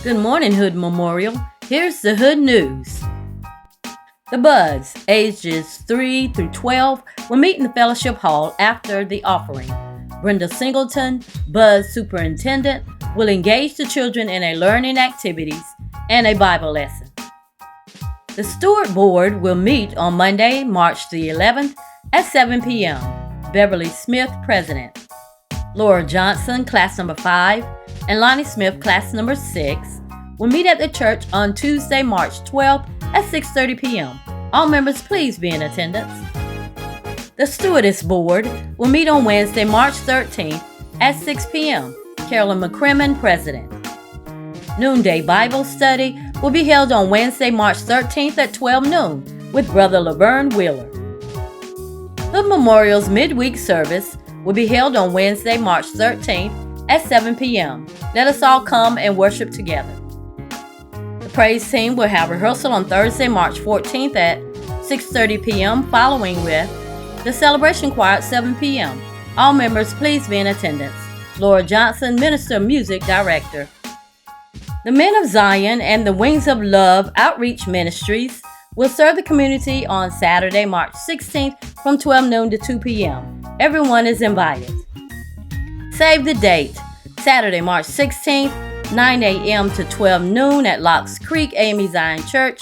Good morning, Hood Memorial. Here's the Hood News. The Buds, ages 3 through 12, will meet in the Fellowship Hall after the offering. Brenda Singleton, Bud's superintendent, will engage the children in a learning activities and a Bible lesson. The Steward Board will meet on Monday, March the 11th at 7 p.m. Beverly Smith, President. Laura Johnson, Class Number 5, and Lonnie Smith, Class Number 6, will meet at the church on Tuesday, March 12th at 6:30 p.m. All members, please be in attendance. The Stewardess Board will meet on Wednesday, March 13th at 6 p.m. Carolyn McCrimmon, President. Noonday Bible Study will be held on Wednesday, March 13th at 12 noon with Brother Laverne Wheeler. Hood Memorial's midweek service will be held on Wednesday, March 13th at 7 p.m. Let us all come and worship together. The praise team will have rehearsal on Thursday, March 14th at 6:30 p.m. following with the celebration choir at 7 p.m. All members, please be in attendance. Laura Johnson, Minister of Music Director. The Men of Zion and the Wings of Love Outreach Ministries will serve the community on Saturday, March 16th from 12 noon to 2 p.m. Everyone is invited. Save the date, Saturday, March 16th, 9 a.m. to 12 noon at Locks Creek AME Zion Church.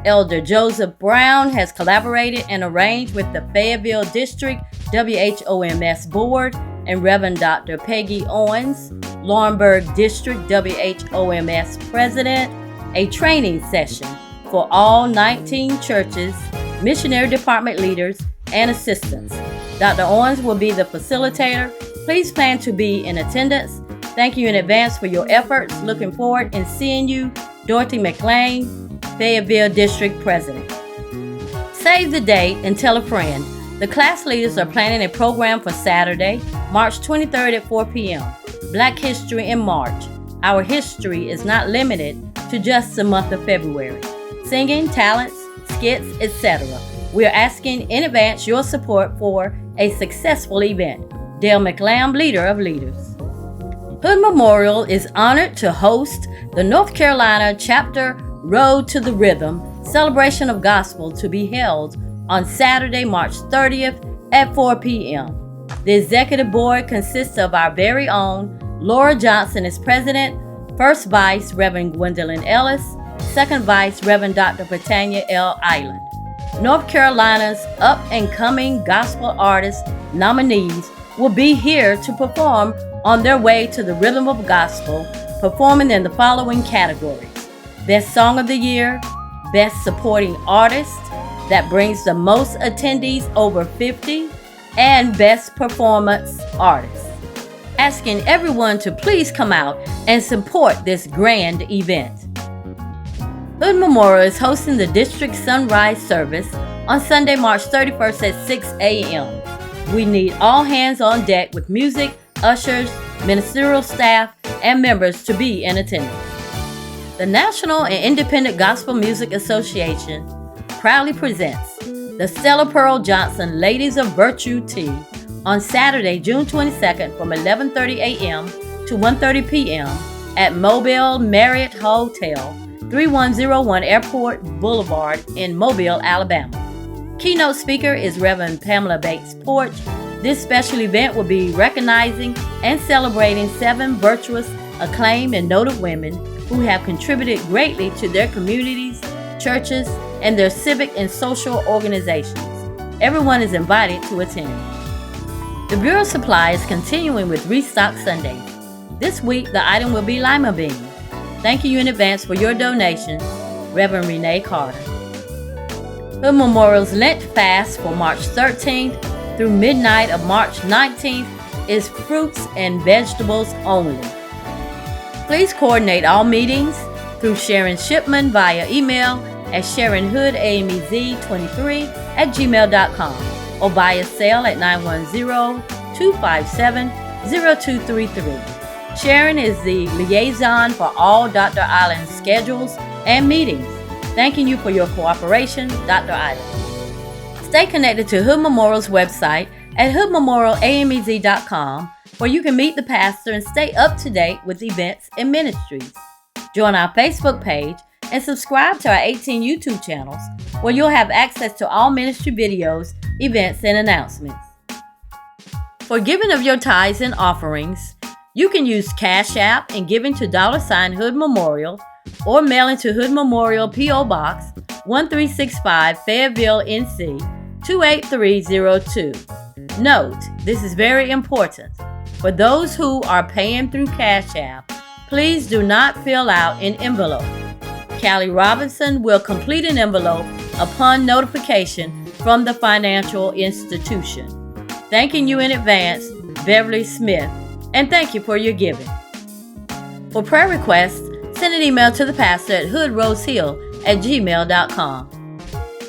Elder Joseph Brown has collaborated and arranged with the Fayetteville District WHOMS Board and Rev Dr. Peggy Owens, Laurinburg District WHOMS President, a training session for all 19 churches, missionary department leaders, and assistants. Dr. Owens will be the facilitator. Please plan to be in attendance. Thank you in advance for your efforts. Looking forward in seeing you, Dorothy McLean, Fayetteville District President. Save the date and tell a friend. The class leaders are planning a program for Saturday, March 23rd at 4 p.m. Black History in March. Our history is not limited to just the month of February. Singing, talents, skits, etc. We are asking in advance your support for a successful event. Dale McLamb, Leader of Leaders. Hood Memorial is honored to host the North Carolina Chapter Road to the Rhythm Celebration of Gospel to be held on Saturday, March 30th at 4 p.m. The executive board consists of our very own Laura Johnson as president, first vice Reverend Gwendolyn Ellis, second vice Rev Dr. Patania L. Eiland. North Carolina's up-and-coming gospel artist nominees will be here to perform on their way to the rhythm of gospel, performing in the following categories: Best Song of the Year, Best Supporting Artist, that brings the most attendees over 50, and Best Performance Artist. Asking everyone to please come out and support this grand event. Hood Memorial is hosting the District Sunrise Service on Sunday, March 31st at 6 a.m. We need all hands on deck with music, ushers, ministerial staff, and members to be in attendance. The National and Independent Gospel Music Association proudly presents the Stella Pearl Johnson Ladies of Virtue Tea on Saturday, June 22nd from 11:30 a.m. to 1:30 p.m. at Mobile Marriott Hotel, 3101 Airport Boulevard in Mobile, Alabama. Keynote speaker is Reverend Pamela Bates Porch. This special event will be recognizing and celebrating 7 virtuous, acclaimed, and noted women who have contributed greatly to their communities, churches, and their civic and social organizations. Everyone is invited to attend. The Bureau of Supply is continuing with Restock Sundays. This week, the item will be lima beans. Thank you in advance for your donations, Reverend Renee Carter. Hood Memorial's Lent fast for March 13th through midnight of March 19th is fruits and vegetables only. Please coordinate all meetings through Sharon Shipman via email at sharonhoodamz23@gmail.com or via cell at 910-257-0233. Sharon is the liaison for all Dr. Eiland's schedules and meetings. Thanking you for your cooperation, Dr. Eiland. Stay connected to Hood Memorial's website at hoodmemorialamez.com, where you can meet the pastor and stay up to date with events and ministries. Join our Facebook page and subscribe to our 18 YouTube channels where you'll have access to all ministry videos, events, and announcements. For giving of your tithes and offerings, you can use Cash App and giving to $ Hood Memorial or mailing to Hood Memorial P.O. Box 1365 Fayetteville, NC 28302. Note, this is very important. For those who are paying through Cash App, please do not fill out an envelope. Callie Robinson will complete an envelope upon notification from the financial institution. Thanking you in advance, Beverly Smith, and thank you for your giving. For prayer requests, send an email to the pastor at hoodrosehill@gmail.com.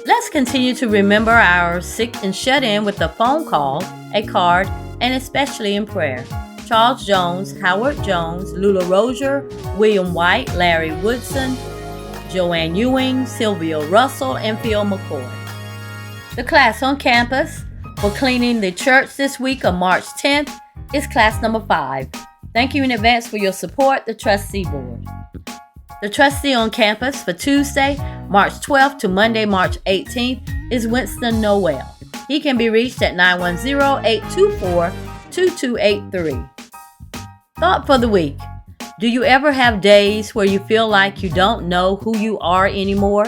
Let's continue to remember our sick and shut in with a phone call, a card, and especially in prayer. Charles Jones, Howard Jones, Lula Rozier, William White, Larry Woodson, Joanne Ewing, Sylvia Russell, and Phil McCoy. The class on campus for cleaning the church this week of March 10th is class number 5. Thank you in advance for your support, the trustee board. The trustee on campus for Tuesday, March 12th to Monday, March 18th is Winston Noel. He can be reached at 910-824-2283. Thought for the week. Do you ever have days where you feel like you don't know who you are anymore?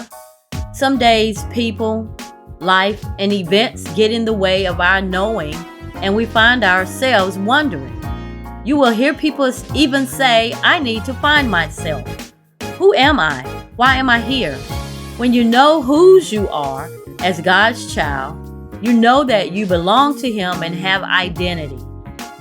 Some days people, life, and events get in the way of our knowing, and we find ourselves wondering. You will hear people even say, I need to find myself. Who am I? Why am I here? When you know whose you are as God's child, you know that you belong to Him and have identity.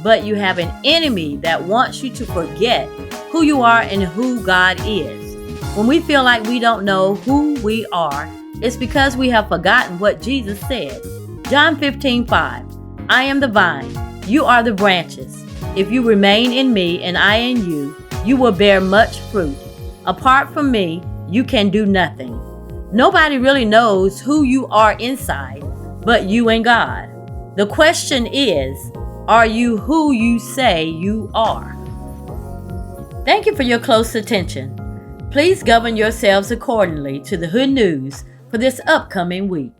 But you have an enemy that wants you to forget who you are and who God is. When we feel like we don't know who we are, it's because we have forgotten what Jesus said. John 15:5. I am the vine, you are the branches. If you remain in me and I in you, you will bear much fruit. Apart from me, you can do nothing. Nobody really knows who you are inside, but you and God. The question is, are you who you say you are? Thank you for your close attention. Please govern yourselves accordingly to the Hood News for this upcoming week.